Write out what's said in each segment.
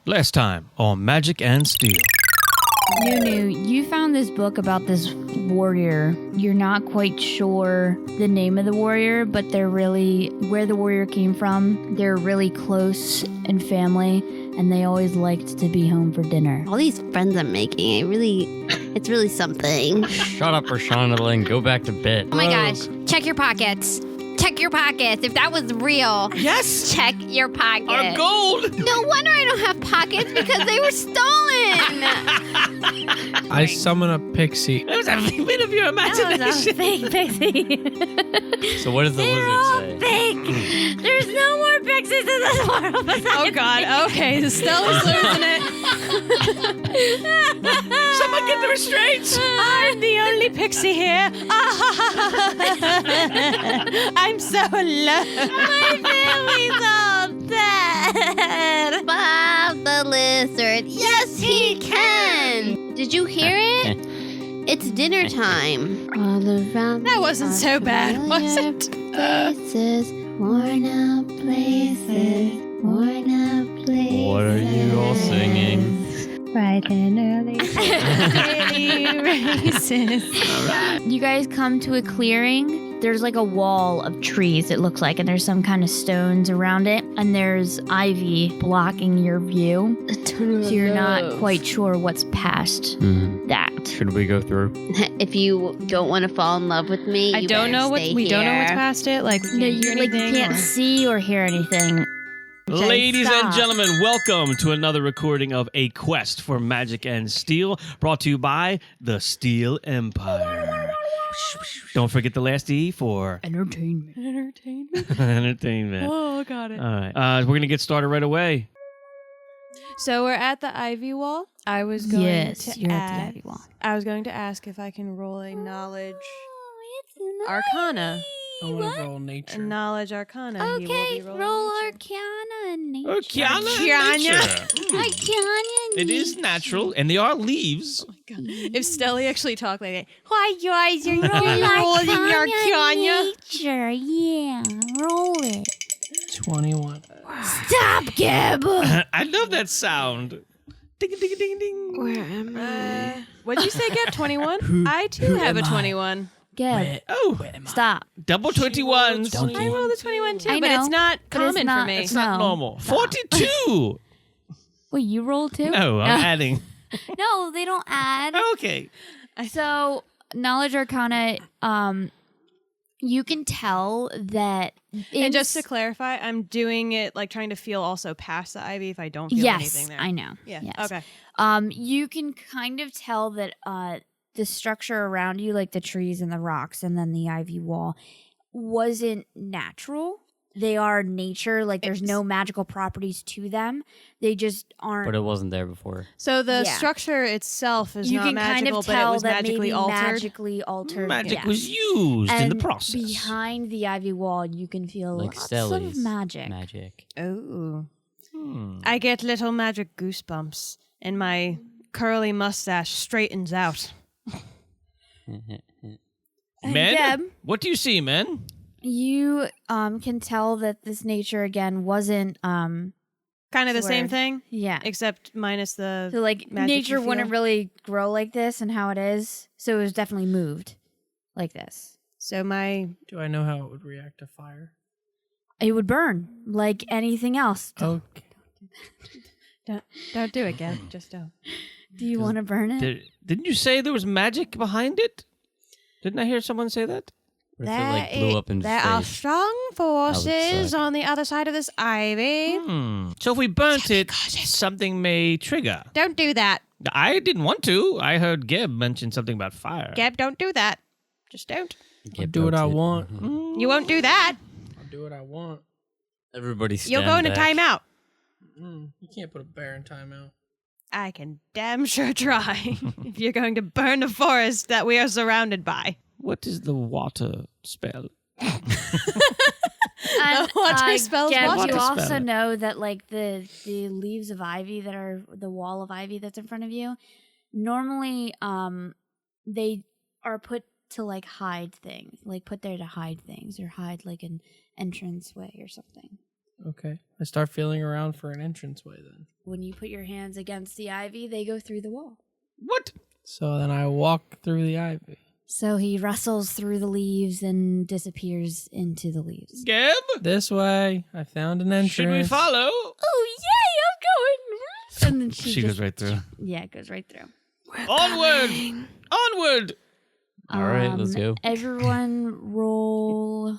Last time on Magic and Steele. Nunu, you found this book about this warrior. You're not quite sure the name of the warrior, but they're really, where the warrior came from, they're really close in family, and they always liked to be home for dinner. All these friends I'm making, it's really something. Shut up, Rashana, and go back to bed. Oh my gosh, check your pockets. Check your pockets. If that was real. Yes! Check your pockets. Our gold! No wonder I don't have pockets because they were stolen. I summon a pixie. That was a bit of your imagination. That was a fake pixie. So what does the They're wizard all say? fake. There's no more pixies in this world besides Oh God, okay, Stella's losing it. Someone get the restraints! I'm the only pixie here. I'm so alone. My family's all dead. Bob the lizard. Yes, he can. Did you hear it? It's dinner time. All around That wasn't so bad, was it? Places, worn out places, worn out places. What are you all singing? Bright and early. Racist. You guys come to a clearing. There's like a wall of trees, it looks like, and there's some kind of stones around it, and there's ivy blocking your view. So you're not quite sure what's past that. Should we go through? If you don't want to fall in love with me, I you don't better know what stay we don't know what's here. past it. Like, No, you like can't see or hear anything. Ladies and Stop. gentlemen, welcome to another recording of A Quest for Magic and Steele, brought to you by the SteeleEmpire. Don't forget the last E for Entertainment. entertainment. Oh, got it. All right, we're going to get started right away. So we're at the ivy wall. I was going Yes, to you're ask, at the ivy wall. I was going to ask if I can roll a knowledge arcana. I want to roll nature. A knowledge arcana. He will Okay, be rolling roll nature. Arcana and nature. Arcana. Arcana and It is natural, and they are leaves. If Stella actually talked like that, why guys, you're Roll rolling your Arcana arcana? nature, yeah, roll it. 21. Stop, Gib! I love that sound. Ding, ding, ding, ding. Where am I? What'd you say, Gab? 21? I too have a 21. Gib, Oh, stop. double 21s. I rolled a 21 too, I but know, it's not but it's common not- for me. It's not No. normal. 42. Wait, you rolled too? No, I'm adding. No, they don't add. Okay. So, knowledge arcana, you can tell that. And just to clarify, I'm doing it like trying to feel also past the ivy if I don't feel anything yes, there. I know. Yeah. Yes. Okay. You can kind of tell that the structure around you, like the trees and the rocks, and then the ivy wall, wasn't natural. They are nature. Like there's no magical properties to them. They just aren't. But it wasn't there before. So the Yeah. structure itself is You not can kind magical, of but it tell was that magically maybe altered. magically altered. Magic yes. was used in the And process. behind the ivy wall, you can feel Like lots Stelli's of magic. Ooh. Hmm. I get little magic goosebumps, and my curly mustache straightens out. Men? Deb, What do you see, men? you can tell that this nature again wasn't Kind of the same Swear. thing, yeah. except minus the. So like magic nature you wouldn't feel. really grow like this and how it is. So it was definitely moved like this. So my. Do I know how it would react to fire? It would burn like anything else. Okay. Don't do it, Gab. Just don't. Do you want to burn it? Didn't you say there was magic behind it? Didn't I hear someone say that? What if it like blew up in there are space? strong forces suck. on the other side of this ivy. So if we burnt it, something may trigger. Don't do that. I didn't want to. I heard Geb mention something about fire. Gab, don't do that. Just don't. I'll do what I want. You won't do that. I'll do what I want. Everybody stand You'll go into back. timeout. You can't put a bear in timeout. I can damn sure try if you're going to burn the forest that we are surrounded by. What is the water spell? And, water spells Geb, water you spell also it. know that like the leaves of ivy that are the wall of ivy that's in front of you, normally they are put to like hide things, like put there to hide things or hide like an entranceway or something. Okay. I start feeling around for an entranceway then. When you put your hands against the ivy, they go through the wall. What? So then I walk through the ivy. So he rustles through the leaves and disappears into the leaves. Geb? This way. I found an entrance. Should we follow? Oh, yay, I'm going. And then She goes right through. Yeah, it goes right through. Onward! Onward! All right, let's go. Everyone roll.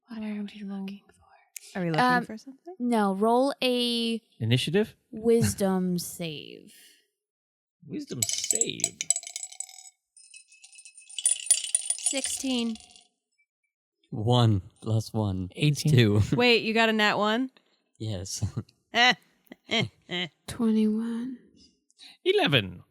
What are we looking for? Are we looking for something? No, roll a Initiative? wisdom save. Wisdom save. 16. 1 + 1. 18. 2. Wait, you got a nat 1? Yes. 21. 11.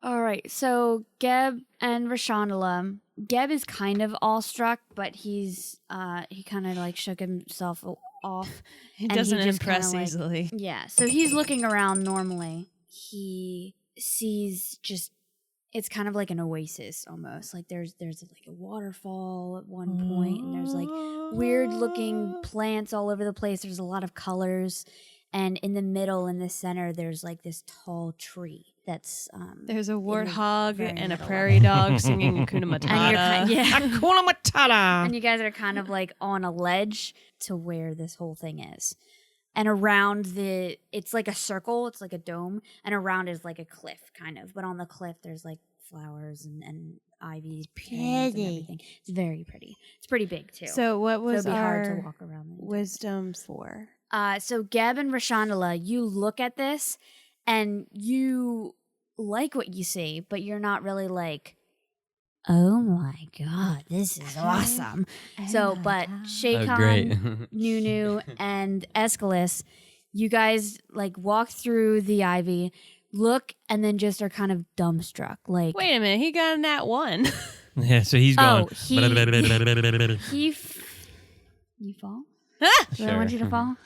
All right, so Geb and Rashandala. Geb is kind of awestruck, but he kind of like shook himself off. It And doesn't he just impress kinda, like- easily. Yeah, so he's looking around normally. He sees just, it's kind of like an oasis almost. Like there's like a waterfall at one point, and there's like weird looking plants all over the place. There's a lot of colors. And in the middle, in the center, there's like this tall tree that's There's a the warthog very and a middle. prairie dog singing Hakuna And you're Matata. yeah. Hakuna Matata. And you guys are kind of like on a ledge to where this whole thing is. And around it's like a circle, it's like a dome, and around is like a cliff kind of. But on the cliff, there's like flowers and ivy and everything. It's very pretty. It's pretty big too. So what was it'd be hard to our walk around. wisdom for? So Geb and Rashandala, you look at this and you like what you see, but you're not really like, oh my god, this is awesome. So, but Oh, Shaycon, great. Nunu, and Aeschylus, you guys like walk through the ivy, look, and then just are kind of dumbstruck. Like, Wait a minute, he got a nat 1. Yeah, so he's Oh, going. you fall? Ah! Do I want you to fall?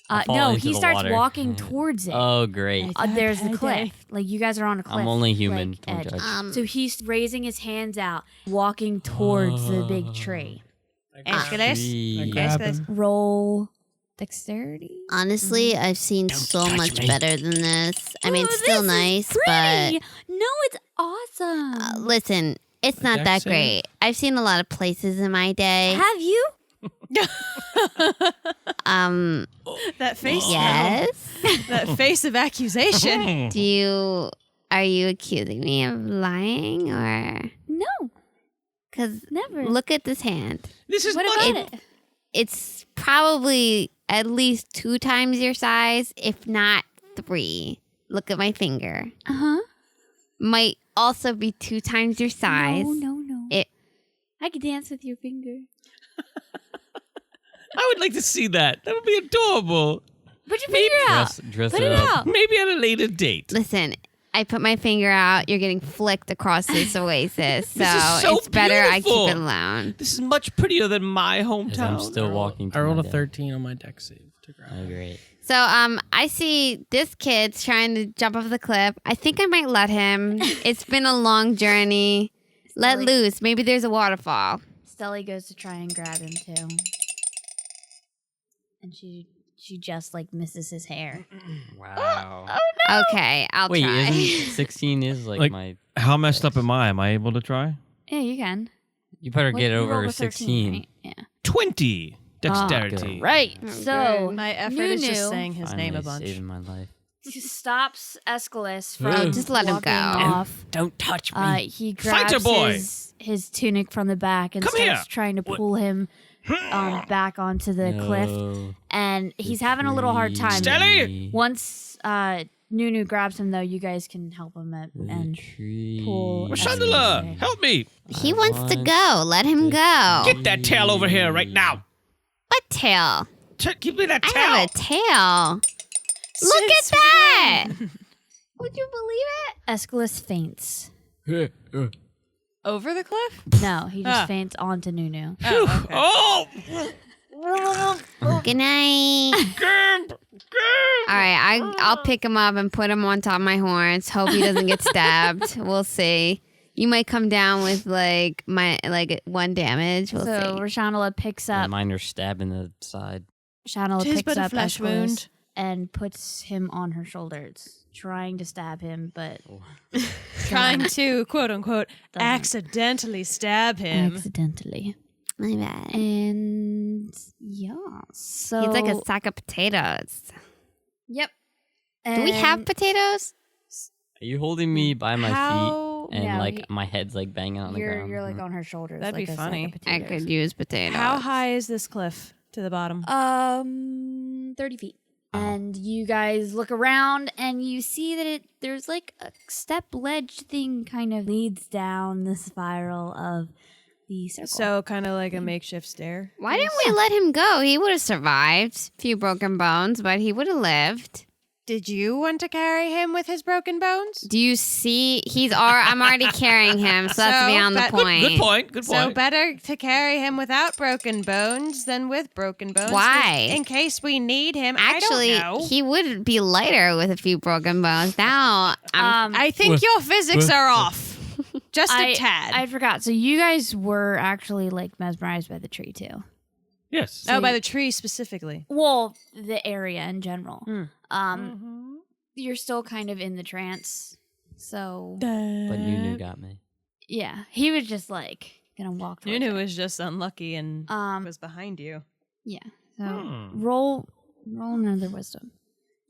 I'll fall No, into he the starts water. walking towards it. Oh, great. There's the Okay. cliff. Like you guys are on a cliff. I'm only human. like, Don't edge. judge. So he's raising his hands out, walking towards the big tree. Aeschylus? Tree. grab Aeschylus. him. Roll dexterity. Honestly, I've seen so much better than this. I mean, it's still this nice, is pretty. but No, it's awesome. listen, it's A not dex that save? great. I've seen a lot of places in my day. Have you? That face. Yes. That face of accusation. Are you accusing me of lying or? No, Because never. look at this hand. This is what much- about it? It's probably at least 2 times your size, if not 3. Look at my finger. Uh huh. Might also be 2 times your size. No. It I could dance with your finger. I would like to see that. That would be adorable. Put your finger out. Dress Put it it up. out. Maybe at a later date. listen. I put my finger out. You're getting flicked across this oasis, so, This is so it's better I keep beautiful. it alone. This is much prettier than my As hometown. I'm still walking. I rolled a to my death. 13 on my dex save to grab Oh, him. great. So I see this kid's trying to jump off the cliff. I think I might let him. It's been a long journey. Let Like- loose. Maybe there's a waterfall. Stelly goes to try and grab him too, and she just like misses his hair. Wow. Okay, I'll Wait, try. isn't 16 is like, Like- my... How messed up am I? Am I able to try? Yeah, you can. You better What- get you rolled over a 13, 16. right? Yeah. 20 dexterity. Right. Oh, So My effort is just Nunu saying his name a Finally bunch. saving my life. stops Aeschylus Oh, from just let him walking go. off. Don't touch He Fighter grabs boy. his tunic from the back and Come starts here. trying to pull him back onto the cliff. And he's having a little hard time. Stelly! Once Nunu grabs him, though, you guys can help him and pull. Rashandala, help me. He wants to go. Let him go. Get that tail over here right now. What tail? Give me that I tail. have a tail. Look at that. Would you believe it? Aeschylus faints. Over the cliff? No, he just Ah. faints onto Nunu. Phew. okay. Oh! Good night. All right, I'll pick him up and put him on top of my horns. Hope he doesn't get stabbed. We'll see. You might come down with like 1 damage. We'll So see. Rashandala picks up. Mine are stabbing the side. Shadowla 'Tis picks but a up flesh Aeschylus wound. and puts him on her shoulders, trying to stab him, but Trying to, quote unquote, Doesn't. accidentally stab him. accidentally. My bad. And yeah, so He's like a sack of potatoes. Yep. Do we have And potatoes? Are you holding me by my How- feet and No, like he- my head's like banging on the ground? You're like on her shoulders. That'd like be a sack of funny. I potatoes. could use potatoes. How high is this cliff to the bottom? 30 feet. And you guys look around and you see that there's like a step ledge thing kind of leads down the spiral of the circle. So kind of like a makeshift stair. Why didn't we let him go? He would have survived. A few broken bones, but he would have lived. Did you want to carry him with his broken bones? Do you see? I'm already carrying him, so that's So beyond the that- point. Good point. Good point. So better to carry him without broken bones than with broken bones. 'cause Why? In case we need him. Actually, I don't know. he would be lighter with a few broken bones. Now, I think your physics are off. Just a tad. I forgot. So you guys were actually like mesmerized by the tree too. Yes. by the tree specifically. Well, the area in general. Mm. You're still kind of in the trance. So But Nunu got me. yeah, he was just like gonna walk towards Nunu it. was just unlucky and Um, was behind you. yeah. So Hmm. roll another wisdom,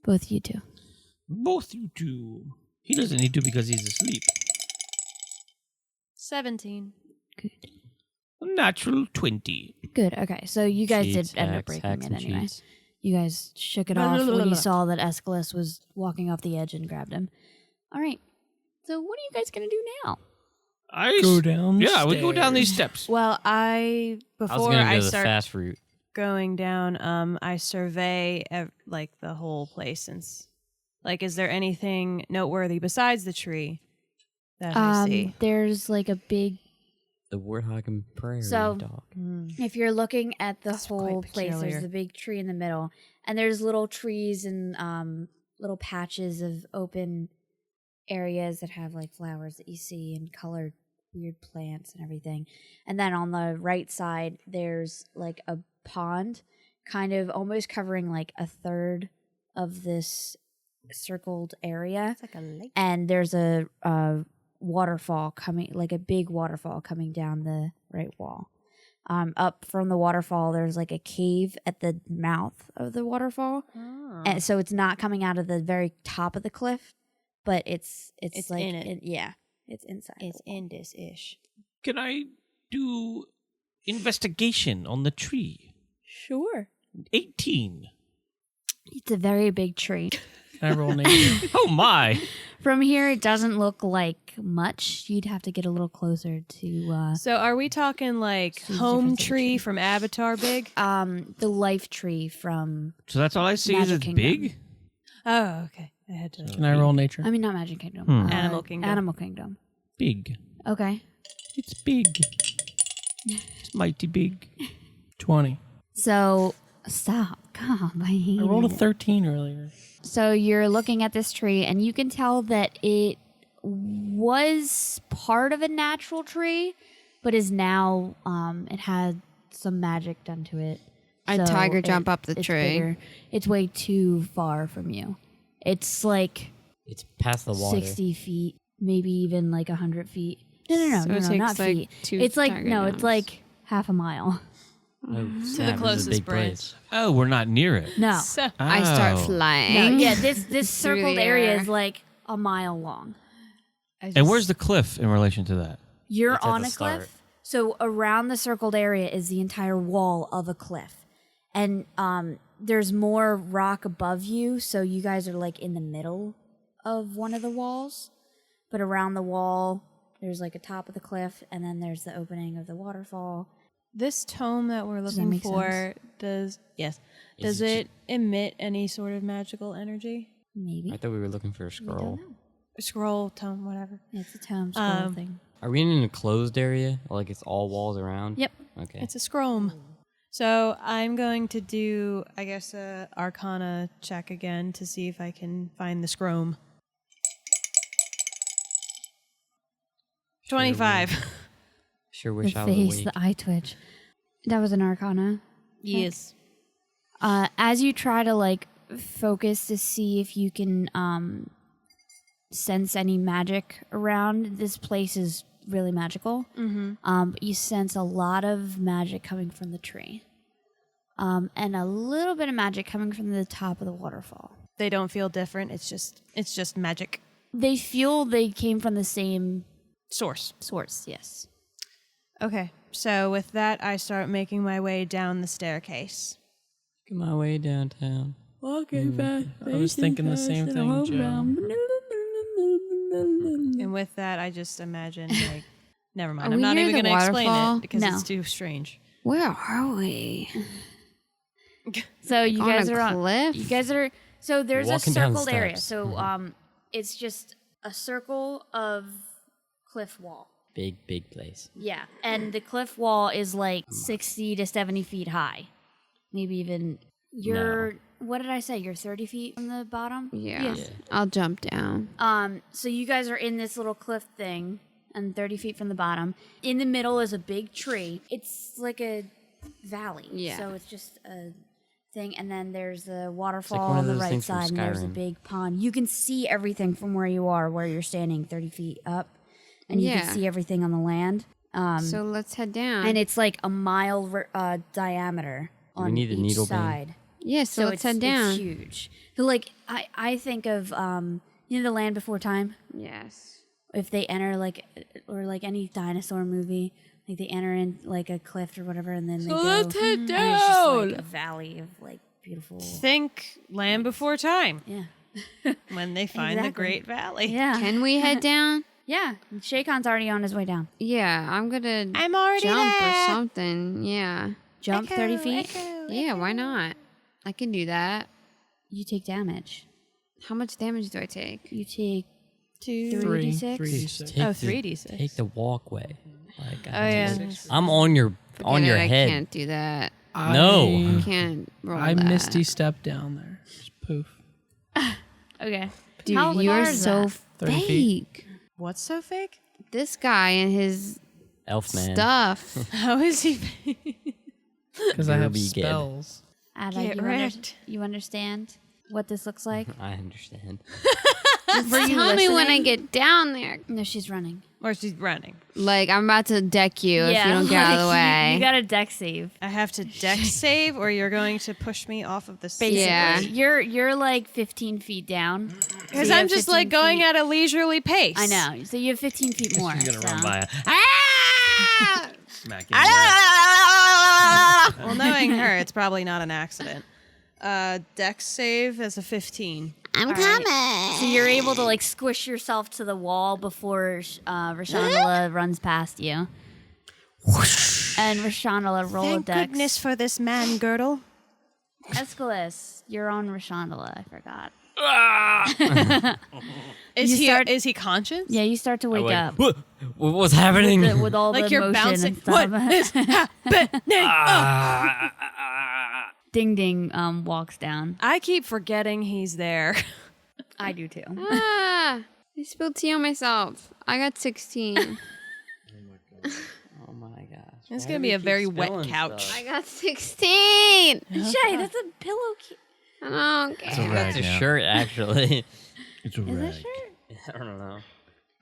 both you two. Both you two. He doesn't need to because he's asleep. 17. Good. Natural 20. Good. Okay. So you guys Cheats, did end up hacks, breaking hacks it and anyway. cheats. You guys shook it off when you saw that Aeschylus was walking off the edge and grabbed him. All right. So what are you guys gonna do now? Go down the Yeah, we go down these stairs. steps. Well, I was before gonna I go the start fast route. going down, I survey like the whole place. Since, like, is there anything noteworthy besides the tree that I see? There's like a big. The warthog and prairie So- dog. If you're looking at the That's quite whole place, peculiar. there's a big tree in the middle, and there's little trees and little patches of open areas that have like flowers that you see and colored weird plants and everything. And then on the right side, there's like a pond, kind of almost covering like a third of this circled area. It's like a lake. And there's a waterfall coming, like a big waterfall coming down the right wall. Up from the waterfall, there's like a cave at the mouth of the waterfall, and so it's not coming out of the very top of the cliff, but it's like in it. it's inside. It's the wall. in this ish. Can I do investigation on the tree? Sure. 18. It's a very big tree. Can I roll nature? Oh my. From here, it doesn't look like much. You'd have to get a little closer to So are we talking like See the home difference in the tree tree. from Avatar big? the life tree from. So that's all I see is Magic it's Kingdom. big? Oh, okay. I had to. Can I roll nature? I mean, not Magic Kingdom. Animal Kingdom. Animal Kingdom. Big. Okay. It's big. It's mighty big. 20. So stop. God, I hate I rolled a it. 13 earlier. So you're looking at this tree, and you can tell that it was part of a natural tree, but is now it had some magic done to it. I'd So tiger jump up the it's tree. bigger. It's way too far from you. It's like It's past the water. 60 feet, maybe even like 100 feet. No, So it no, takes, not like, feet. 2 It's like tiger no, jumps. it's like half a mile. Oh, snap, this is a closest big branch. place. Oh, we're not near it. No, So I start Oh. flying. no, yeah. This Through circled the area air. is like a mile long. And where's the cliff in relation to that? You're It's at on the a start. cliff. So around the circled area is the entire wall of a cliff. And there's more rock above you, so you guys are like in the middle of one of the walls. But around the wall, there's like a top of the cliff, and then there's the opening of the waterfall. this tome that we're Does that looking make for does Is it emit any sort of magical energy? Maybe. I thought we were looking for a We scroll. don't know. Scroll tome, whatever. It's a tome scroll Um, thing. Are we in an enclosed area? Like it's all walls around? Yep. Okay. It's a scrome. So I'm going to do, I guess, a Arcana check again to see if I can find the scrome. 25. Sure The wish I was face, awake. the eye twitch. That was an arcana. Yes. As you try to like focus to see if you can sense any magic around, this place is really magical. But you sense a lot of magic coming from the tree, and a little bit of magic coming from the top of the waterfall. They don't feel different. It's just magic. They feel they came from the same Source. Yes. Okay. So with that, I start making my way down the staircase. Making my way downtown. Walking fast. I was thinking the same thing, Joe. And with that, I just imagine like, never mind. Are I'm we not near even the going to explain waterfall? it because No. it's too strange. Where are we? So you On guys a are on. cliff? You guys are. So there's a Walking down circled area. steps. So it's just a circle of cliff wall. Big place. Yeah, and the cliff wall is like 60 to 70 feet high. Maybe even what did I say? You're 30 feet from the bottom? Yeah. I'll jump down. So you guys are in this little cliff thing and 30 feet from the bottom. In the middle is a big tree. It's like a valley. Yeah. So it's just a thing, and then there's a waterfall one of on the those right things from side, and there's a Skyrim. big pond. You can see everything from where you are, where you're standing 30 feet up, and you Yeah. can see everything on the land. So let's head down. And it's like a mile diameter on need a each needle beam? side. yeah, so let's head down. It's huge. So like I think of you know the Land Before Time. Yes. If they enter like any dinosaur movie, like they enter in like a cliff or whatever, and then they go. let's head And it's just down. like a valley of like beautiful. Think Land Before Time Yeah. when they find the Exactly. Great Valley. Yeah. Can we head down? Yeah. Shaycon's already on his way down. Yeah, I'm gonna I'm already jump there. or something. Yeah. Jump 30 feet. Yeah, why not? I can do that. You take damage. How much damage do I take? You take 2, 3d6. 3d6. Take Oh, the- 3d6. Take the walkway. Like, Oh, yeah. I'm on your Forget it, I head. can't do that. No. I can't roll I that. misty step down there. Just poof. Okay. Dude, How you far are is so that? 30 feet. fake. What's so fake? This guy and his Elfman. stuff. How is he? Because I have Ruby Gid. spells. Ada, Get wrecked. you understand what this looks like? I understand. Just Were you tell me when I listening? get down there. No, she's running. Or she's running. Like, I'm about to deck you if you don't get out of the like, way. You got a deck save. I have to dex save, or you're going to push me off of the Basically, Yeah. you're like 15 feet down. Because I'm just like going at a leisurely pace. I know. So you have 15 feet more. She's gonna so. run by. Smack you. Well, knowing her, it's probably not an accident. Dex save as a 15. I'm coming. So you're able to like squish yourself to the wall before Rashandala runs past you. And Rashandala roll Thank a dex. goodness for this man girdle. Escalus, you're on Rashandala. I forgot. Is You start- is he conscious? Yeah, you start to wake up What's happening? with all Like the you're motion bouncing. and stuff. What is happening? Ding Ding walks down. I keep forgetting he's there. I do too. I spilled tea on myself. I got 16. Oh my gosh. It's Why gonna do be we a keep very wet spelling couch. stuff? I got 16. Shay, that's a pillow. I don't It's a care. rag That's a now. shirt, actually. It's a Is that rag. shirt? I don't know.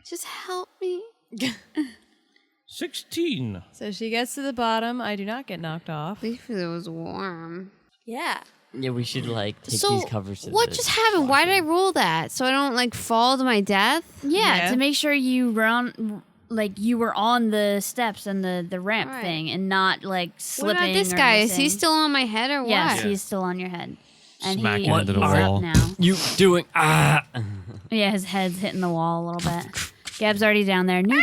Just help me. 16. So she gets to the bottom. I do not get knocked off. At least it was warm. Yeah. Yeah, we should like take So, these covers to what the just happened? Why did I roll that? So I don't like fall to my death? Yeah, Yeah. to make sure you run like you were on the steps and the ramp Right. thing and not like What slipping. about this or guy? Is he missing. still on my head or Yes, what? he's still on your head. And Smack he, him into the he's wall. up now. You doing? Yeah, his head's hitting the wall a little bit. Gab's already down there. Nunu.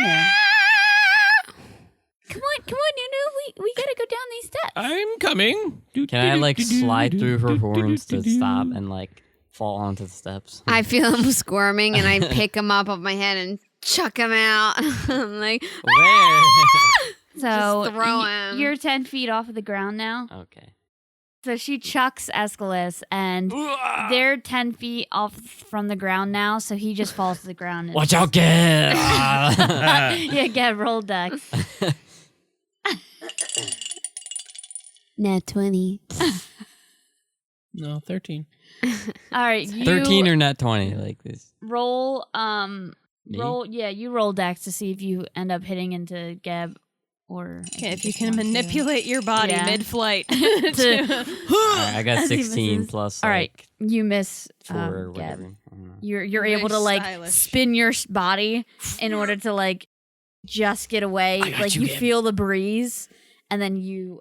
Come on, Nunu. We gotta go down these steps. I'm coming. Can I like slide through her horns to stop and like fall onto the steps? I feel him squirming and I pick him up off my head and chuck him out. I'm like, Where? So Just throw him. you're 10 feet off of the ground now. Okay. So she chucks Escalus, and they're 10 feet off from the ground now, so he just falls to the ground. And Watch out, kid! yeah, get roll dex. Nat 20. No, 13. All right, you 13 or not 20, like this. roll. Me? Roll. Yeah, you roll Dex to see if you end up hitting into Geb, or If you can manipulate your body Yeah. mid-flight. To- Alright, I got As he 16 misses. plus. All right, like, you miss 4 or Geb. whatever. I don't know. You're Very able to like stylish. spin your body in order to like just get away. Like you feel the breeze, and then you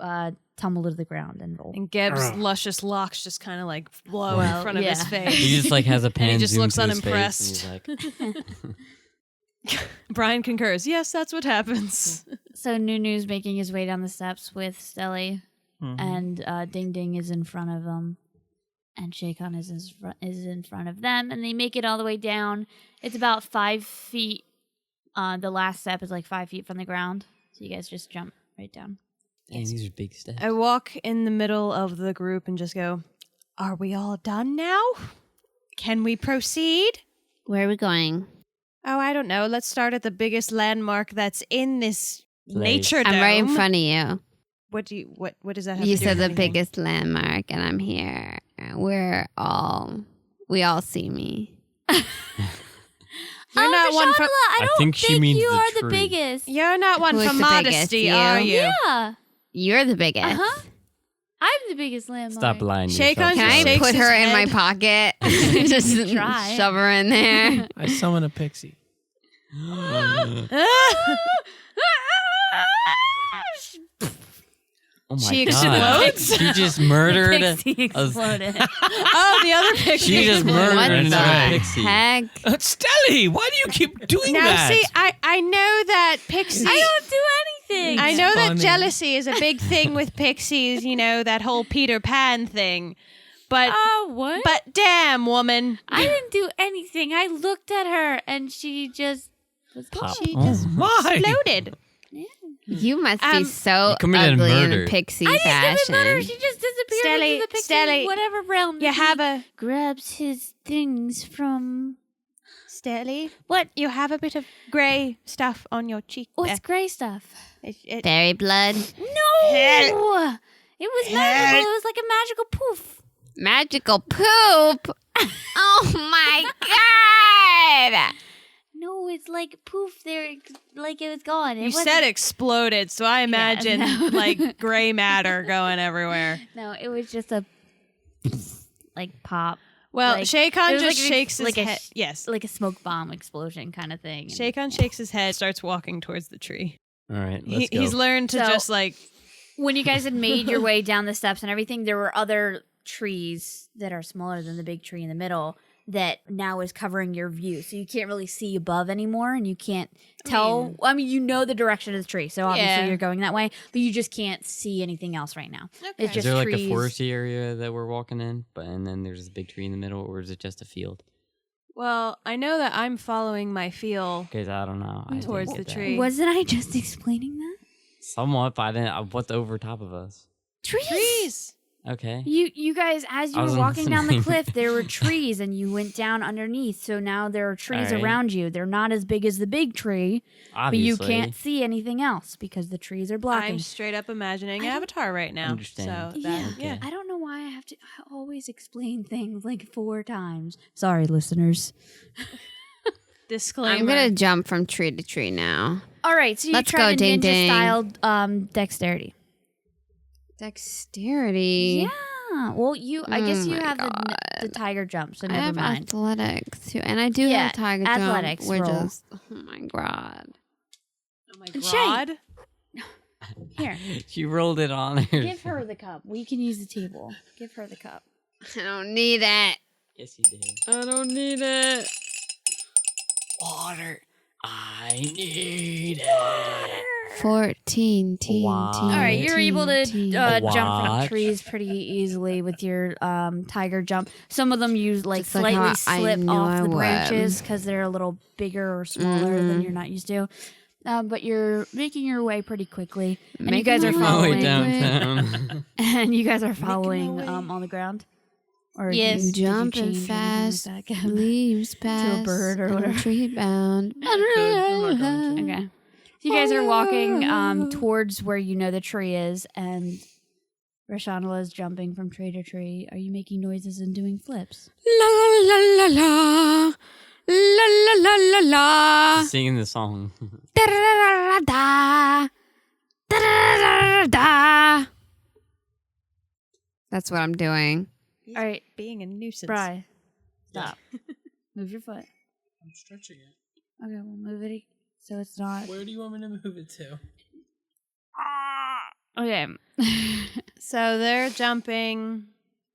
tumble to the ground and roll. And Geb's luscious locks just kind of like blow in Well, front of his yeah. face. He just like has a pan he just zoom looks to his face, unimpressed. and he's like, Brian concurs. Yes, that's what happens. So Nunu's making his way down the steps with Stelly, Mhm. and Ding Ding is in front of them, and Shaycon is in front of them, and they make it all the way down. It's about 5 feet. The last step is like 5 feet from the ground, so you guys just jump right down. "Dang, these are big steps." I walk in the middle of the group and just go, "Are we all done now? Can we proceed?" Where are we going? Oh, I don't know. Let's start at the biggest landmark that's in this Place. nature dome. I'm right in front of you. What does that have You to do said with the anything? biggest landmark, and I'm here. We all see me. You're not one for I don't think she means you the are the tree. biggest. You're not one Who's for the biggest, modesty, you? are you? Yeah. You're the biggest. Uh-huh. I'm the biggest landmark. Stop lying. to Shake yourself, on- Can I Shakes put his her in my head. pocket? Just Try. shove her in there. I summon a pixie. Oh my She god! explodes? She just murdered. Pixie exploded. Oh, the other picture. She just murdered What the another pixie. heck? Stelly, why do you keep doing Now, that? see, I know that Pixie. I don't do anything. I know that funny. jealousy is a big thing with pixies. You know that whole Peter Pan thing. But What? but damn, woman, I didn't do anything. I looked at her and she just was Pop. she Oh just my! exploded. You must be so committed ugly murder. in pixie I didn't even matter. fashion. She just disappeared Stelly, into the pixie Stelly, whatever realm. You that have he a grabs his things from. Stelly. What? You have a bit of grey stuff on your cheek. What's gray stuff? there. Fairy blood. No, it was magical. It was like a magical poof. Magical poop. Oh my god. No, it's like poof. There, like it was gone. You said exploded, so I imagine no. like gray matter going everywhere. No, it was just a like pop. Well, Like, Shaycon it was just like a- shakes his like a head. sh- Yes. like a smoke bomb explosion kind of thing. And- Shaycon shakes his head, starts walking towards the tree. All right, let's go. He's learned to So- just like When you guys had made your way down the steps and everything, there were other trees that are smaller than the big tree in the middle that now is covering your view. So you can't really see above anymore and you can't tell. I mean, you know the direction of the tree. So obviously Yeah. you're going that way, but you just can't see anything else right now. It's Is just there like trees. a foresty area that we're walking in, and then there's this big tree in the middle, or is it just a field? well, I know that I'm following my feel. Because I don't know. I Towards didn't the get that. tree. Wasn't I just explaining that? Somewhat, but I didn't. What's over top of us? Trees. Okay. You guys, as you I were wasn't walking down the listening. cliff, there were trees and you went down underneath. So now there are trees All right. around you. They're not as big as the big tree, Obviously. but you can't see anything else because the trees are blocking. I'm straight up imagining I don't- Avatar right now. Understand. So Yeah. that, yeah. I don't know why I have to always explain things like 4 times. Sorry, listeners. Disclaimer. I'm gonna jump from tree to tree now. All right, so you Let's tried go, a Ding Ding. ninja-style dexterity. Dexterity. Yeah. Well, I guess Oh you my have the God. tiger jump, so I never have mind. athletics too, and I do Yeah, have tiger athletics jump. We're roll. just, oh my god. Oh my And Shay. god. Here, She rolled it on her. give her the cup. We can use the table. Give her the cup. I don't need it. Yes, you did. I don't need it. Water. I need it. 14, teen, Wow. teen, All right, you're able to teen. jump from What? trees pretty easily with your tiger jump. Some of them you like Just like slightly how I slip knew off I the would. branches because they're a little bigger or smaller than you're not used to. But you're making your way pretty quickly, and you guys are Making my Oh, way wait, following. downtown. And you guys are following way. on the ground. Or Yes. did you Jumping change anything fast, like that, Gab? leaves past, bird or and a whatever. tree bound. Okay. So you guys are walking towards where you know the tree is, and Rashandala is jumping from tree to tree. Are you making noises and doing flips? La la la la. La la la la la. Singing the song. Da da da da. Da da da da. That's what I'm doing. All right, being a nuisance. Bri, stop. Move your foot. I'm stretching it. Okay, we'll move it so it's not. Where do you want me to move it to? Okay. So they're jumping,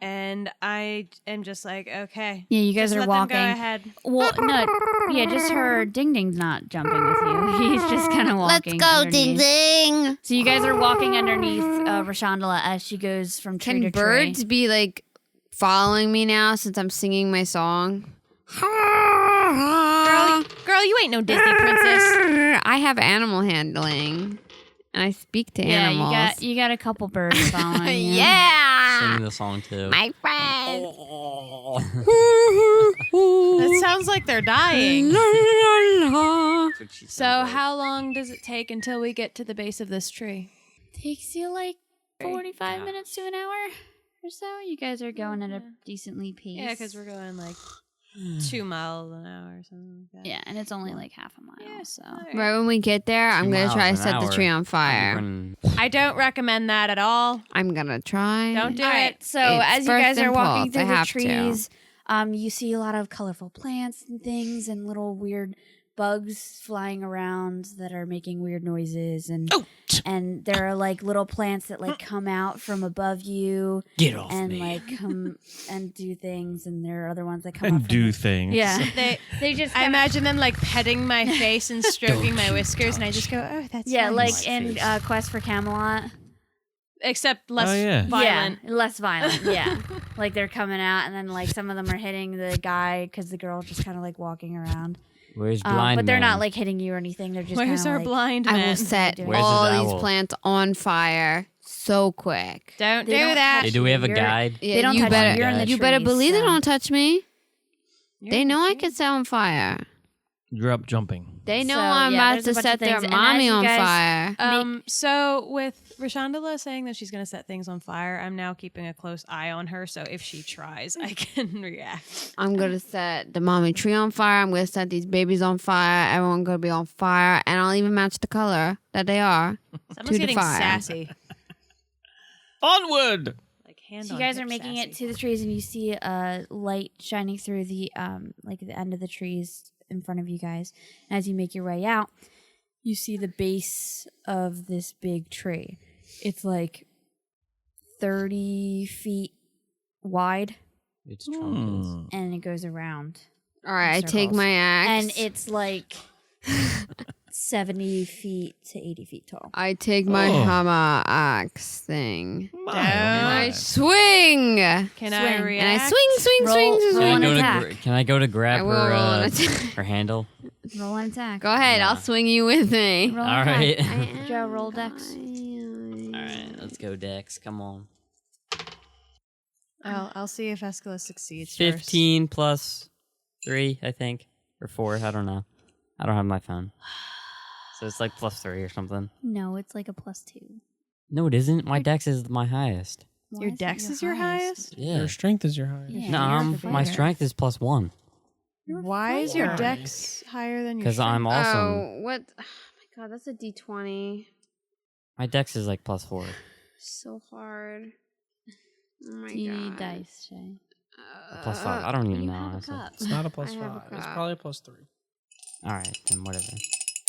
and I am just like, okay. Yeah, you guys just are let walking. Them go ahead. Well, no. Yeah, just her Ding Ding's not jumping with you. He's just kind of Let's walking. go, Ding underneath. Ding. So you guys are walking underneath Rashandala as she goes from tree to Can tree. birds be like following me now since I'm singing my song? Girl, you ain't no Disney princess. I have animal handling, and I speak to Yeah, animals. you got a couple birds following you. Yeah, Singing the song too. my friend. That sounds like they're dying. That's what she So sounds like. how long does it take until we get to the base of this tree? Takes you like 45 minutes to an hour or so. You guys are going at a decently pace. Yeah, because we're going like 2 miles an hour or something like that. Yeah, and it's only like half a mile. Yeah, So all right. Right when we get there, I'm 2 gonna try to miles an set the hour. tree on I'll be fire. running- I don't recommend that at all. I'm gonna try. Don't do all it. right. So It's as you guys first are walking impulse. I through the have to. trees, you see a lot of colorful plants and things, and little weird bugs flying around that are making weird noises, and there are like little plants that like come out from above you Get off and me. like come and do things, and there are other ones that come And up from do the- things. Yeah, They just I kinda- imagine them like petting my face and stroking my whiskers, and I just go, "Oh, that's yeah, nice." like in Quest for Camelot. Except less Oh, yeah. violent. Yeah, less violent. Yeah, like they're coming out, and then like some of them are hitting the guy because the girl's just kind of like walking around. Where's blind but they're man? not like hitting you or anything. They're just Where's kinda, our like, blind I man? will set Where's his all these owl? plants on fire so quick. Don't They do don't that. touch Hey, do we have a You're- guide? Yeah, They don't you touch better, you. You're in the you better trees, believe they so- don't touch me. You're They know I okay. can set on fire. You're up jumping. They know So, I'm yeah, about there's a to bunch set of their things, and as mommy you on guys- fire. So with Rashandala saying that she's going to set things on fire, I'm now keeping a close eye on her. So if she tries, I can react. I'm gonna set the mommy tree on fire. I'm gonna set these babies on fire. Everyone's gonna be on fire, and I'll even match the color that they are. Someone's to getting fire. sassy. Onward! Like hand So on you guys hip are making sassy. it to the trees, and you see a light shining through the like the end of the trees in front of you guys. And as you make your way out, you see the base of this big tree. It's like 30 feet wide, Its trunk is. and it goes around. All right, I take Circles. my axe, And it's like 70 feet to 80 feet tall. I take my Oh. hammer axe thing. I My. swing, Can Swing. I And I react? and I swing. Roll Can I an go attack. to can I go to grab I will her roll an attack. her handle? Roll an attack. Go ahead, Nah. I'll swing you with me. Roll All an right. attack. Joe, roll dex. All right, let's go, Dex. Come on. I'll see if Escalus succeeds 15 plus 3, I think, or 4. I don't know. I don't have my phone, so it's like plus 3 or something. No, it's like a +2. No, it isn't. My Dex is my highest. Your Why is it dex is your highest? Yeah. Your strength is your highest. Yeah, No, you're my the fighter. strength is plus 1 Why is your fighter. dex higher than your because I'm awesome. Oh, what? Oh my god, that's a D20. My Dex is like plus 4. So hard. Oh my Do you god. need dice, Shay? Plus 5. I don't even You know. have a honestly. cup. It's not a plus I have a 5. It's cup. probably a plus 3. All right, then whatever.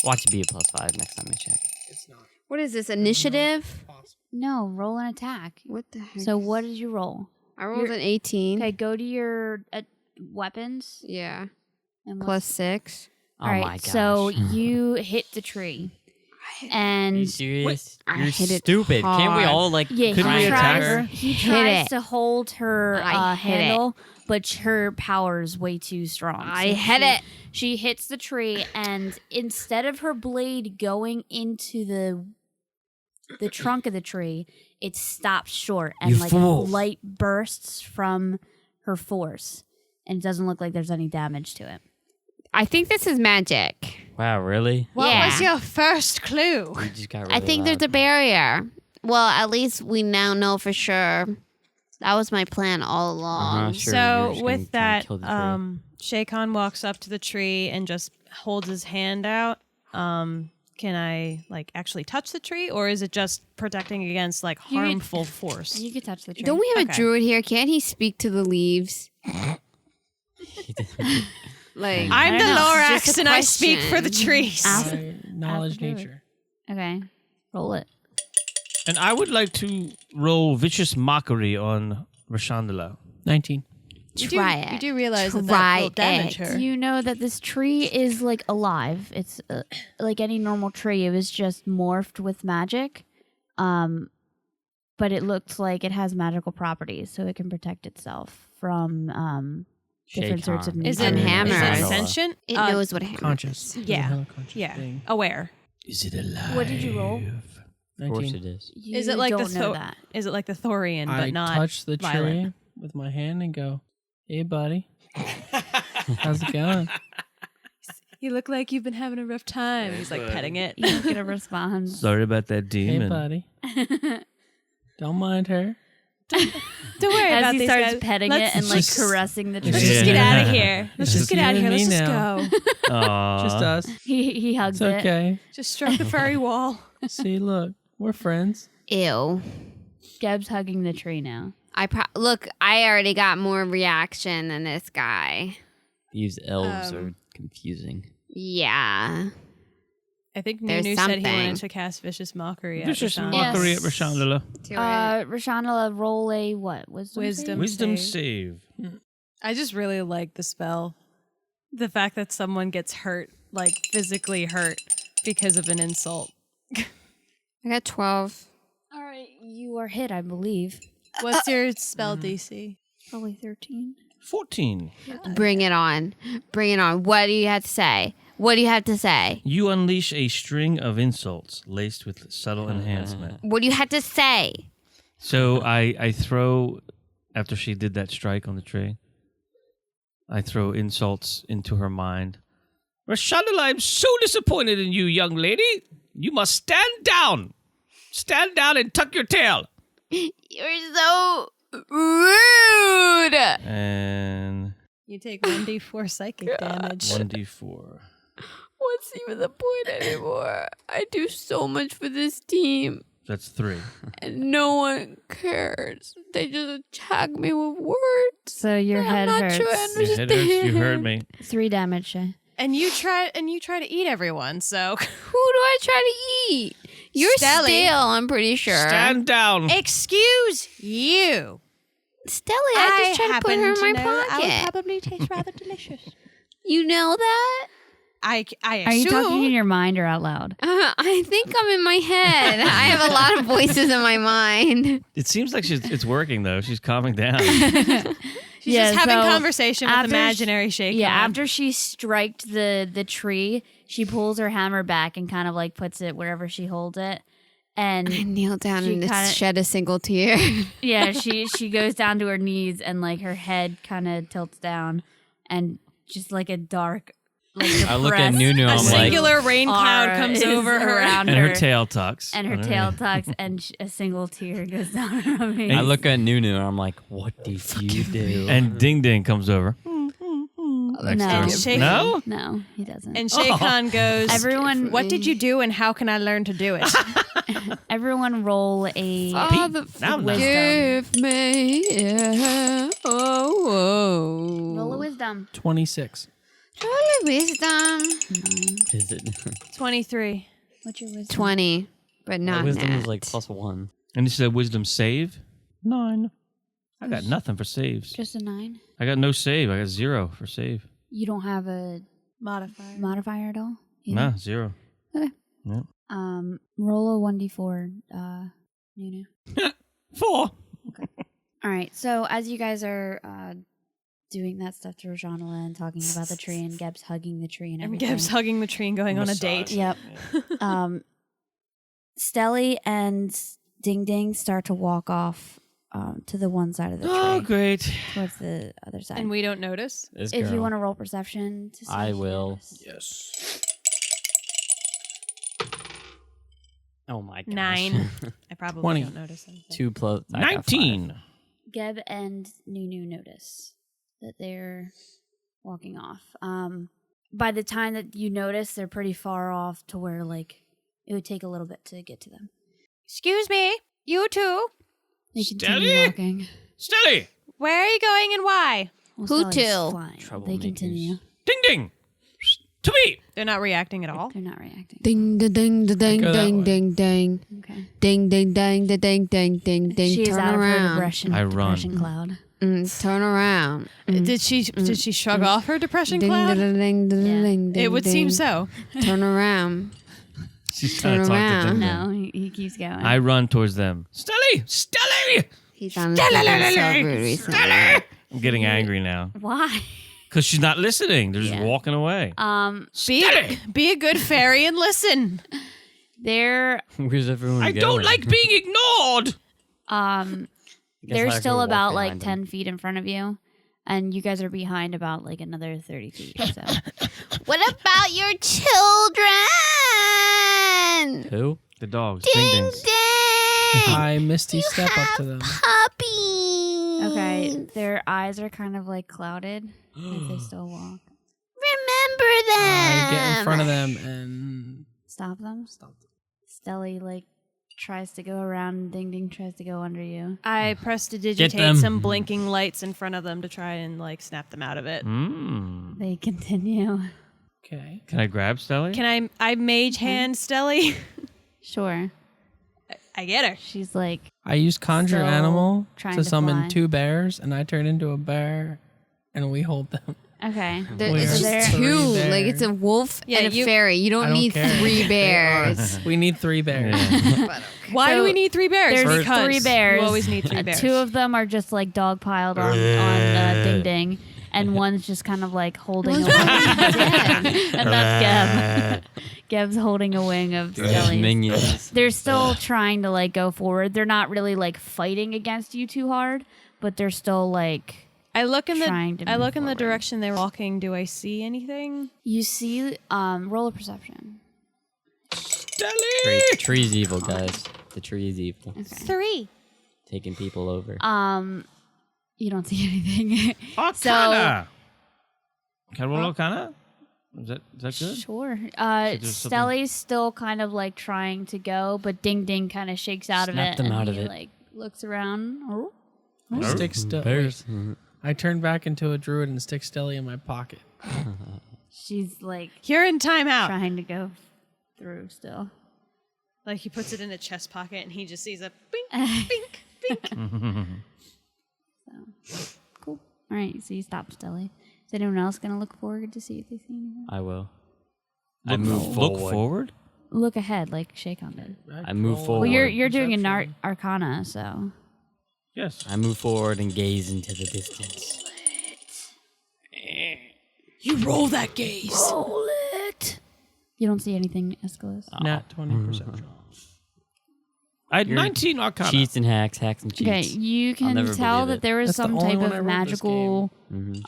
Watch it be a plus 5 next time I check. It's not What is this, initiative? possible. No, roll an attack. What the heck? So what did you roll? I rolled you're- an 18. Okay, go to your weapons. Yeah. And Plus 6. Oh All right, my gosh. so you hit the tree, Are you and serious? I You're hit it stupid. Can't we hard. all like yeah, Couldn't try we and attack attack her? He Hit tries it. to hold her I hit it. handle, but her power is way too strong. I So hit it. She hits the tree, and instead of her blade going into the trunk of the tree, it stops short, and You like fool. light bursts from her force, and it doesn't look like there's any damage to it. I think this is magic. Wow, really? What Yeah. was your first clue? You just got I really think there's a loud. barrier. Well, at least we now know for sure. That was my plan all along. Sure, you're just So gonna with try and that, kill the tree. Shay Khan walks up to the tree and just holds his hand out. Can I like actually touch the tree, or is it just protecting against like You could- harmful force? You can touch the tree. Don't we have a Okay. druid here? Can't he speak to the leaves? Like I'm I the don't know. Lorax Just a and I speak for the question. trees. Ask- Knowledge Ask the druid. nature. Okay, roll it. And I would like to roll vicious mockery on Rashandala. 19. try it. You do realize that Try will damage it. her. You know that this tree is like alive. It's like any normal tree. It was just morphed with magic. But it looks like it has magical properties, so it can protect itself from different sorts of Shaycon. Is And it, hammers. is it Mandala. sentient? It Uh, knows what hammers. Conscious. is. It's a Yeah. hella conscious Yeah, thing. aware. Is it alive? What did you roll? Of course 19. it is. You Is it like don't the know that? Is it like the Thorian, but I not touch the violent? tree with my hand and go, "Hey, buddy, how's it going?" You look like you've been having a rough time. He's like petting it. You don't get a response. Sorry about that Hey, demon. buddy, don't mind her. Don't worry As about he these starts guys. petting Let's it and like just- caressing the tree. Let's just Yeah. get out of here. Let's It's just get just out of you here. and Let's me just now. go. Aw. Just us. He hugs It's it. okay. Just stroke the furry wall. See, look, we're friends. Ew. Geb's hugging the tree now. Look, I already got more reaction than this guy. These elves are confusing. Yeah. I think There's Nunu said he something. wanted to cast vicious mockery at Vicious Rashawn. mockery Yes. at Rashandala. Do it. Rashanala, roll a what? Wisdom. Wisdom. Wisdom save. save. I just really like the spell. The fact that someone gets hurt, like physically hurt, because of an insult. I got 12. All right, you are hit, I believe. What's your spell DC? Probably 13. 14. Bring it on. Bring it on. What do you have to say? What do you have to say? You unleash a string of insults laced with subtle enhancement. What do you have to say? So I throw, after she did that strike on the tree, I throw insults into her mind. Rashandala, I'm so disappointed in you, young lady. You must stand down. Stand down and tuck your tail. You're so rude. And You take 1d4 psychic damage. 1d4. What's even the point anymore? I do so much for this team, That's 3. and no one cares. They just attack me with words. So your head I'm not hurts. sure I You understand. you heard me. 3 damage, Shay. And you try to eat everyone, so Who do I try to eat? You're Stelle. stale, I'm pretty sure. Stand down. excuse you. Stella, I just tried to put her in my pocket. probably taste rather delicious. You know that? I Are you talking in assume your mind or out loud? I think I'm in my head. I have a lot of voices in my mind. It seems like it's working, though. She's calming down. she's Yeah, just having so conversation with after imaginary shake. Yeah, after she striked the tree, she pulls her hammer back and kind of like puts it wherever she holds it. And I kneel down She and kinda- shed a single tear. yeah, she goes down to her knees and like her head kind of tilts down and just like a dark like I look at depressed Nunu, a I'm like, singular rain cloud aura comes is over her. around And her tail tucks. and her All tail right. tucks and a single tear goes down her face. I look at Nunu and I'm like, what did you do? And Ding Ding comes over. Next No. door. Shake- No? No, he doesn't. And Shaykan goes, Everyone- what did you do and how can I learn to do it? Everyone roll a Father, Now, now. forgive me. Yeah. Oh, roll a whoa. wisdom. 26. Surely wisdom. Is it? 23. What's your wisdom? 20, but My not wisdom nat. is like +1. And you said wisdom save? 9. I got nothing for saves. Just a 9. I got no save. I got 0 for save. You don't have a Modifier. modifier at all? Either? Nah, 0. Roll a 1d4, Nunu. 4. All right. So as you guys are doing that stuff to Rajanala and talking about the tree and Geb's hugging the tree and And everything. Geb's hugging the tree and going on a Massage. date. Yep. Stelly and Ding Ding start to walk off to the one side of the tree. Oh, great. Towards the other side. And we don't notice. This if you girl. want to roll perception to see I if you will. notice. Yes. Oh my gosh. 9. I probably 20. don't notice anything. 2 plus. I got 19. Geb and Nunu notice that they're walking off. By the time that you notice, they're pretty far off to where, like, it would take a little bit to get to them. Excuse me, you two. They continue Stelly? walking. Stelly! Where are you going and why? Well, Who Stelly's to? flying. They Troublemakers. continue. Ding ding! To me! They're not reacting at all. They're not reacting. Ding da ding da ding go that ding way. ding ding Okay. ding ding ding da ding ding ding ding. She is Turn out of her around. depression. I run. Depression cloud. Turn around. Did she shrug off her depression Ding da cloud? da ding da da Yeah. ding ding. It would seem ding. so. Turn around. She's Turn trying to talk around. to them. No, he keeps going. I run towards them. Stelly! Stelly! He sounded so rude recently. I'm getting angry now. Why? Because she's not listening. They're just Yeah. walking away. Be a good fairy and listen. They're Where's everyone I going? don't like being ignored! they're like still we're about walking like behind 10 feet in front of you, and you guys are behind about like another 30 feet. So What about your children? Who? The dogs. Ding Ding dings. ding. I Misty step up to them. Puppies. okay, their eyes are kind of like clouded as they still walk. Remember them. I get in front of them and Stop them. Stelly like tries to go around. Ding Ding tries to go under you. I them. prestidigitate some blinking lights in front of them to try and like snap them out of it. Mm. They continue. okay. Can I grab Stelly? Can I mage hand Stelly? Sure. I get her. She's like, I use conjure Still animal trying to to summon fly. 2 bears, and I turn into a bear, and we hold them. okay. It's So they're- just 2. Three Like it's a wolf Yeah, and a you- fairy. You I don't don't need care. 3 bears. We need 3 bears. Yeah. Why do So we need 3 bears? There's Because 3 bears. You always need 3 bears. 2 of them are just like dog piled on Ding Ding, and one's just kind of like holding a wing. And that's Geb. Geb's holding a wing of Stelly's. Minions. They're still trying to like go forward. They're not really like fighting against you too hard, but they're still like I look in trying to the move the forward. direction they're walking. Do I see anything? you see. Roll a perception. Tree's evil, guys. The tree is evil. Okay. 3. Taking people over. You don't see anything. Arcana! Can I roll Arcana? Is that good? Sure. there's something- Stelly's still kind of like trying to go, but Ding Ding kind of shakes out Snap of it them and out of he it. like looks around. Oh. Stick still. Bears. I turn back into a druid and stick Stelly in my pocket. She's like You're in timeout. trying to go through still. Like he puts it in a chest pocket and he just sees a bink, bink, bink. So cool. All right, so you stop Stelly. Is anyone else gonna look forward to see if they see anything? I will. I move Look forward. forward? Look ahead, like Shakon did. I move Well, forward. you're doing an Perception. Arcana, so Yes. I move forward and gaze into the distance. You roll that gaze. roll it. You don't see anything, Escalos. Nat 20 perception. I had 19 Arcana. Cheats and hacks and cheats. Okay, you can never tell believe that it. there was That's the some only type one I of rolled this magical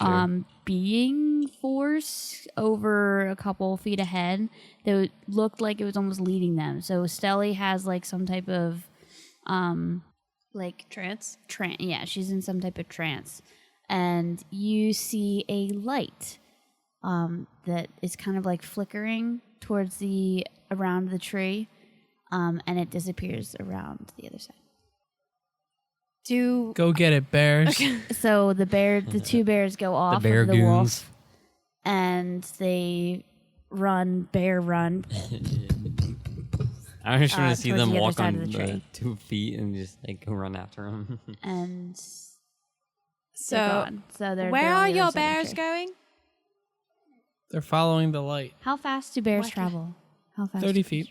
Sure. being force over a couple feet ahead that looked like it was almost leading them. So Stelly has like some type of like Trance. yeah, she's in some type of trance, and you see a light that is kind of like flickering towards around the tree, and it disappears around the other side. Go get it, bears. So the 2 bears go off bear of the goons. wolf, and they bear run. I just want to see towards them the other walk side on of the tree. 2 feet and just like go run after them. And they're So gone. So they're where they're on are the your other side of the bears tree. going? They're following the light. How fast do bears travel? How fast? 30 feet.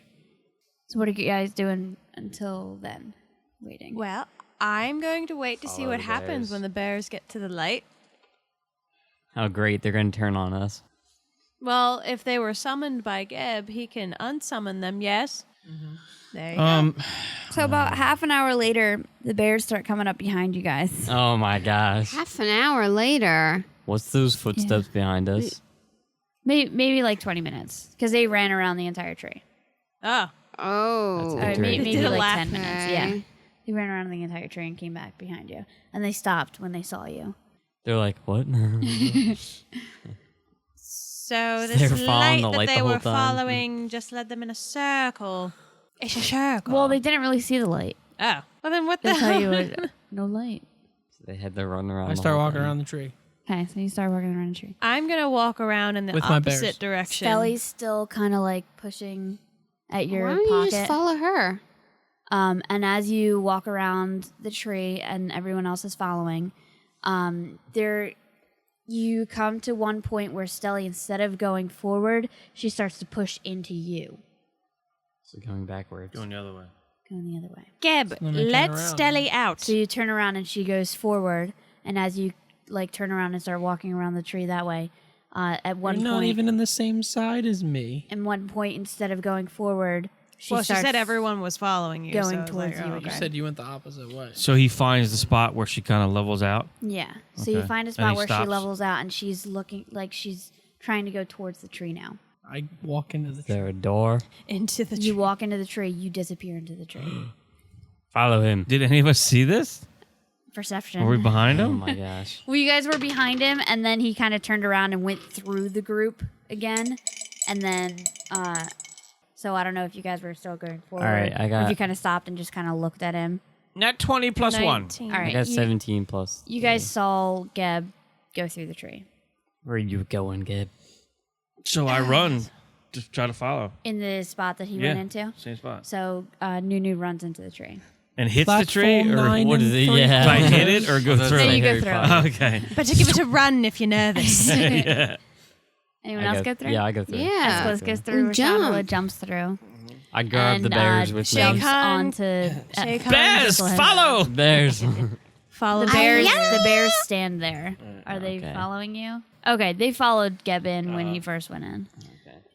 So what are you guys doing until then? Waiting. Well, I'm going to wait to see Follow what the happens bears. when the bears get to the light. How great they're going to turn on us. Well, if they were summoned by Geb, he can unsummon them, yes? There you go. So about half an hour later, the bears start coming up behind you guys. Oh my gosh. Half an hour later. What's those footsteps behind us? Maybe like 20 minutes because they ran around the entire tree. Oh. Oh. That's Or Tree. maybe Did a like lap. 10 minutes. Okay. Yeah. They ran around the entire tree and came back behind you. And they stopped when they saw you. They're like, what? So They this were following light the that light they the whole were time. following just led them in a circle. It's a circle. Well, they didn't really see the light. Oh. Well, then what the They'll tell hell? you what, no light. So they had to run around. I the start whole walking thing. around the tree. Okay, so you start walking around the tree. I'm going to walk around in the With my bears. opposite direction. Stelly's still kind of like pushing at your Why don't you pocket. just follow her? And as you walk around the tree and everyone else is following, you come to one point where Stelly, instead of going forward, she starts to push into you. So going backwards. Going the other way. Going the other way. Geb, then I turn let around. Stelly out. So you turn around and she goes forward, and as you like turn around and start walking around the tree that way, at one You're not point, even in the same side as me. in one point, instead of going forward, she Well, she starts said everyone was following you. going so I was towards like, you oh, again. You okay. said you went the opposite way. So he finds the spot where she kind of levels out. Yeah. So you Okay. find a And spot he where she stops. levels out, and she's looking like she's trying to go towards the tree now. I walk into the Is tree. there a door? Into the You tree. walk into the tree, you disappear into the tree. Follow him. Did any of us see this? Perception. Were we behind Oh him? my gosh. Well, you guys were behind him, and then he kind of turned around and went through the group again, and then, so I don't know if you guys were still going forward. right, I or got- if you kind of stopped and just kind of looked at him. Net 20 plus 1. 19. All I right, got you, 17 plus. you guys saw Geb go through the tree Where are you going, Gib? So I run to try to follow. in the spot that he Yeah. went into. Same spot. So Nunu runs into the tree. And hits the tree? Platform Or 9 What is and it? 3 Yeah. do I hit it or go That's through? No, like you go Harry through. Potter. Okay. Better give it a run if you're nervous. Yeah. Anyone I else go through? Yeah, I go through. Yeah. Escalus goes through. And Rashandala jump. jumps through. I grab the and, bears with me. jumps Shake on. onto Shake on. Bears, Jesselyn. follow! Bears. Follow The bears stand there. Are they Okay. following you? Okay, they followed Gebin when he first went in.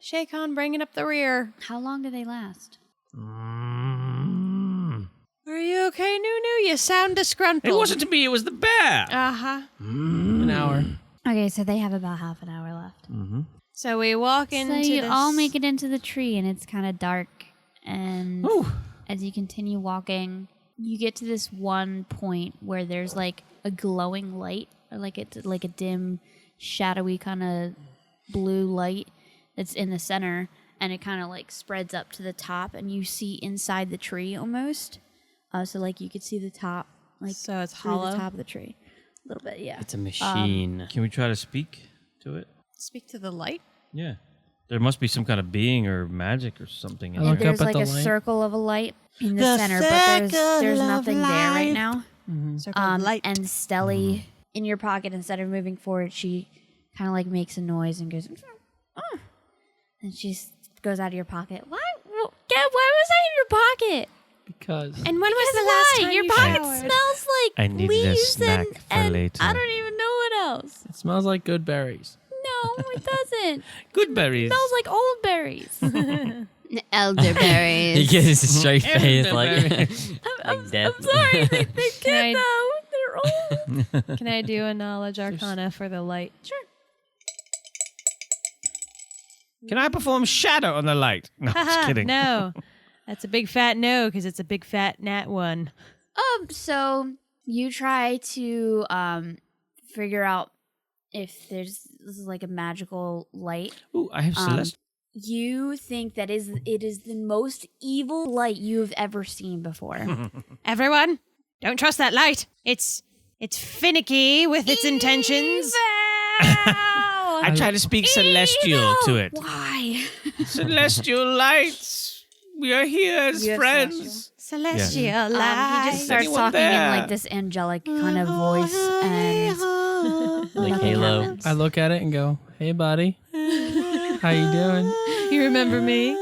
Shake on, bringing up the rear. How long do they last? Are you okay, Nunu? You sound disgruntled. It wasn't me, it was the bear. Uh-huh. An hour. Okay, so they have about half an hour left. So we walk So into you this... all make it into the tree, and it's kind of dark. And Ooh. as you continue walking, you get to this one point where there's like a glowing light, or like it's like a dim, shadowy kind of blue light that's in the center, and it kind of like spreads up to the top, and you see inside the tree almost. So like you could see the top, like So it's through hollow? the top of the tree, a little bit, yeah. It's a machine. Can we try to speak to it? Speak to the light? Yeah. There must be some kind of being or magic or something in I Yeah, look there. up there's at like the a light. circle of a light in the The center, but there's circle nothing of there right light. now. Circle of light. And Stelly, in your pocket, instead of moving forward, she kind of like makes a noise and goes, "Oh." And she goes out of your pocket. Why? Gab, why was I in your pocket? Because And when was the last time Your you pocket showered? smells like I needed a leaves snack for and later. I don't even know what else. it smells like good berries. No, it doesn't. Good berries. It smells like old berries. Elderberries. He gets his straight face like, I'm like death. sorry, they Can can't I- know. They're old. Can I do a knowledge arcana for the light? Sure. Can I perform shadow on the light? No, just kidding. No. That's a big fat no, because it's a big fat nat 1. So you try to figure out if this is like a magical light. Ooh, I have Celeste. You think that it is the most evil light you've ever seen before. Everyone, don't trust that light. It's finicky with its intentions. I try to speak celestial to it. Why? Celestial lights. We are here as You have friends. Celestial He light. just starts anyone talking in there? like this angelic kind of voice, and like nothing Halo. happens. I look at it and go, "Hey, buddy, how you doing? You remember me?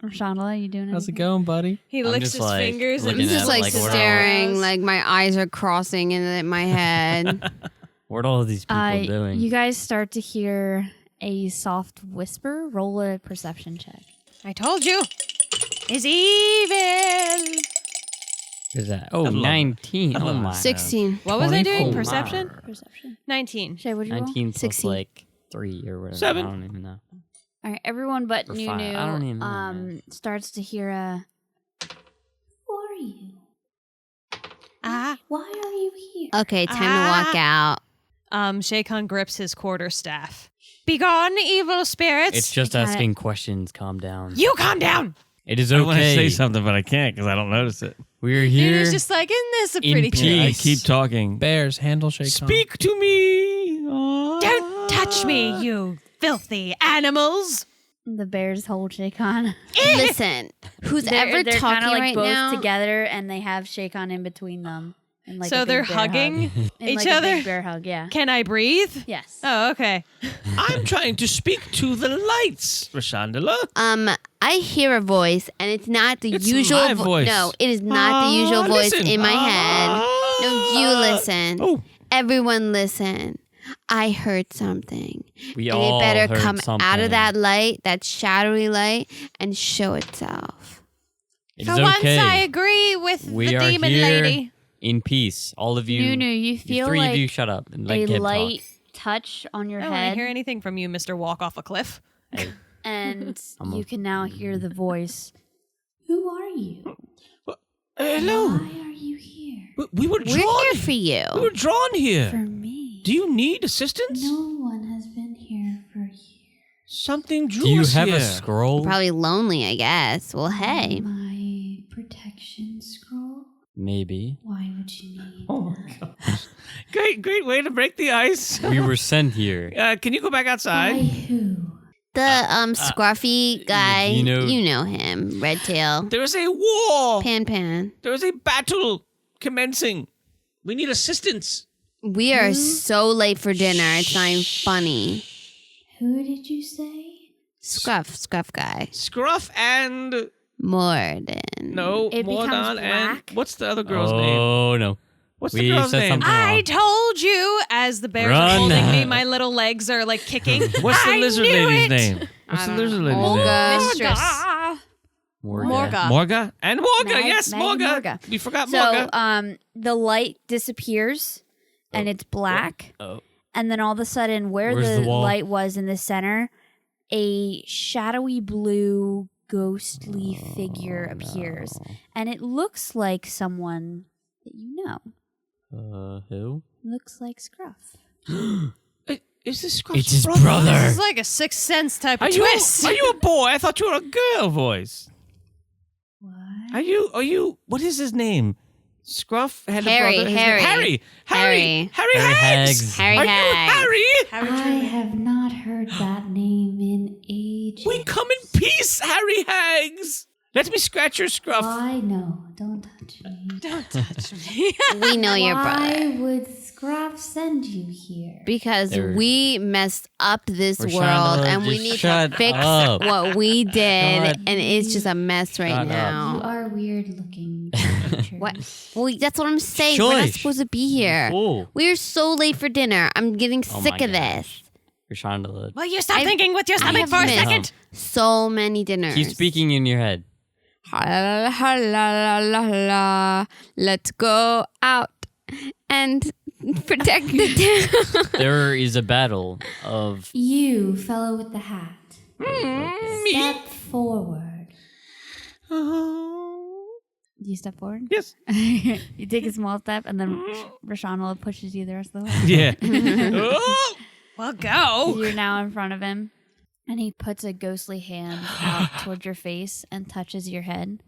Rashandala, you doing How's it anything? going, buddy?" He I'm licks just, his like, fingers and looking I'm at just it like like, what staring, like my eyes are crossing in my head. What are all these people doing? You guys start to hear a soft whisper. Roll a perception check. I told you. Is evil. Who's that? Oh, love it. 19. Oh my. 16. What was I doing? 24. Perception? Perception. 19. Shay, what'd you roll? 19 plus 16. like 3 or whatever. 7. I don't even know. All right, everyone but Or five. I don't even know, man. starts to hear a. Who are you? Why are you here? Okay, time to walk out. Shaycon grips his quarterstaff. Begone, evil spirits! It's just kinda- asking questions. Calm down. You calm down! It is I want to okay. say something, but I can't because I don't notice it. We're Dude here. is just like, isn't this a in pretty peace. chick? I keep talking. Bears, handle Shaycon. Speak to me. Don't touch me, you filthy animals! The bears hold Shaycon. Listen, who's ever they're talking kinda like right both now? together, and they have Shaycon in between them. In like So a big they're bear hugging hug. In each like a other? big bear hug, yeah. Can I breathe? Yes. Oh, okay. I'm trying to speak to the lights, Rashandala. I hear a voice, and it's not the It's usual my voice. No, it is not the usual voice Listen. in my head. No, you listen. Oh, Everyone listen. I heard something. We And all it better heard come something. out of that light, that shadowy light, and show itself. It For is once, okay. I agree with We the are demon here lady. in peace. All of you. Nunu, you feel three like of you shut up and let a Gib light talk. touch on your I don't want to head, hear anything from you, Mr. Walk Off a Cliff. and I'm you a- can now hear the voice. Who are you? hello. Why are you here? We were We're drawn. here for you. We were drawn here. For me. Do you need assistance? No one has been here for years. Something drew Do you us have here. a scroll? Probably lonely, I guess. Well, hey. My protection scroll? Maybe. Why would you need Oh my gosh. Great way to break the ice. We were sent here. Can you go back outside? who? The scruffy guy, you you know- know him, Red Tail. There is a war. Pan. There is a battle commencing. We need assistance. We are so late for dinner. It's not even funny. Who did you say? Scruff guy. Scruff and Morden. no, It becomes Mordon and black. what's the other girl's name? Oh no. What's We the girl's said name? something I wrong. told you, as the bears are Run. holding me, my little legs are like kicking. What's the I lizard knew lady's it. name? What's the I lizard don't lady's know. name? Olga. Mistress. Morga. Morga and Morga. Mag- Yes, Mag and Morga. Morga. We forgot So, Morga. the light disappears, and it's black. Oh. And then all of a sudden, where Where's the the wall? light was in the center, a shadowy blue, ghostly figure appears. And it looks like someone that you know. Who? Looks like Scruff. Is this Scruff's It's his This brother. is like a Sixth Sense type Are of you twist. are you a boy? I thought you were a girl voice. What? Are you? What is his name? Scruff had Harry, a brother. His Harry. name- Harry Harry. Hags. Harry Are Hags. you Harry? I have not heard that name in ages. We come in peace, Harry Hags. Let me scratch your scruff. Why? No, don't touch me. Don't touch me. We know your brother. Why would Scruff send you here? Because There- we messed up this We're world trying to and we just need to shut fix up. what we did. God. And it's just a mess right Shut up. You now. are weird looking. What? Well, that's what I'm saying. We're not Shush. supposed to be here. Oh. We're so late for dinner. I'm getting Oh sick my of gosh. this. You're trying to let. Will you stop I've- thinking with your I stomach have for a missed second? so many dinners. Keep speaking in your head. La, la, la, la, la. Let's go out and protect the town. There is a battle of. You, fellow with the hat. Okay. Step forward. Oh. Do you step forward? Yes. You take a small step, and then Rashanala pushes you the rest of the way. Yeah. Oh. Well, go. You're now in front of him, and he puts a ghostly hand out towards your face and touches your head.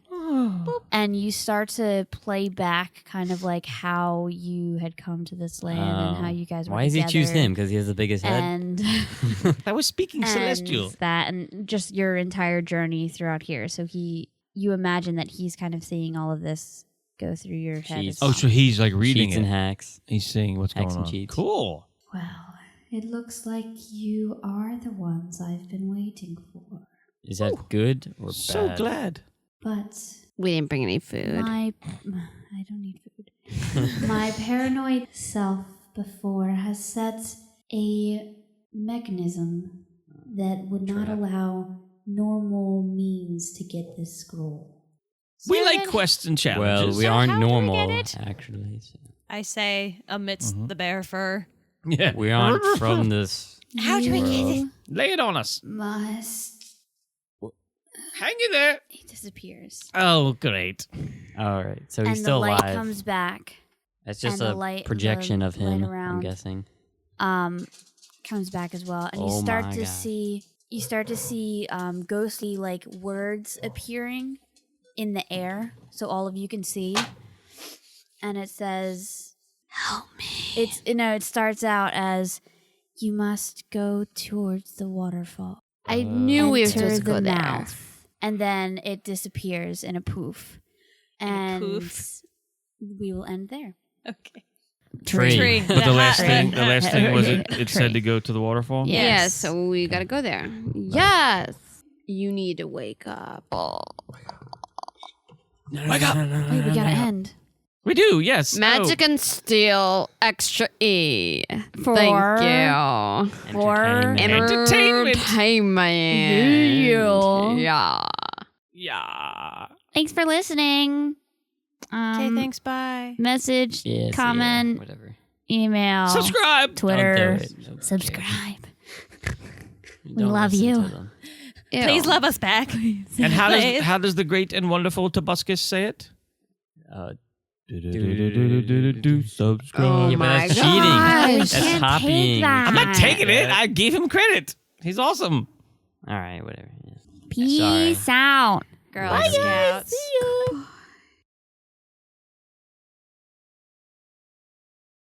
And you start to play back kind of like how you had come to this land and how you guys were Why does he choose together. him? Because he has the biggest head. And, I was speaking celestial. that and just your entire journey throughout here. So you imagine that he's kind of seeing all of this go through your head. Cheats. as Oh, well. so he's like reading Cheats it. and hacks. He's seeing what's Hacks going and on. cheats. Cool. Well, it looks like you are the ones I've been waiting for. Is that good or So bad? glad. But We didn't bring any food. I don't need food. My paranoid self before has set a mechanism that would not allow normal means to get this scroll. We like quests and Well, challenges. we So aren't how do we normal, get it? actually. So. I say amidst the bear fur. yeah. We aren't from this How do we get it? Lay it on us. Must. Hang in there. He disappears. Oh, great. All right. So And he's still the light alive. comes back. It's just and a the light- projection the of him, light I'm around. guessing. Comes back as well, and you Oh start my to God. see. You start to see ghostly like words appearing in the air, so all of you can see. And it says, Help me. It starts out as, "You must go towards the waterfall. I knew we were Enter supposed to the go there. mouth." And then it disappears in a poof. And poof. we will end there. Okay. Tree. But the last Tree. thing, was it Tree. said to go to the waterfall. Yeah. Yes, Yes. so we gotta go there. Yes. You need to wake up. Wake up. Wait, we gotta end. We do, yes. Magic and Steele Extra E. For- Thank you. For Entertainment. Entertainment. Yeah. Yeah. Thanks for listening. Okay, thanks. Bye. Message, Yeah, comment, whatever. email, Subscribe. Twitter. Don't do it. Nobody Subscribe. cares. We Don't love listen you. to them. Ew. Please love us back. And how does the great and wonderful Tobuscus say it? Subscribe. Oh Yeah, but my that's cheating. gosh. We That's can't copying. take that. I'm not taking it. I gave him credit. He's awesome. All right, whatever. Yeah. Peace out. Girl Bye, Scouts. See you.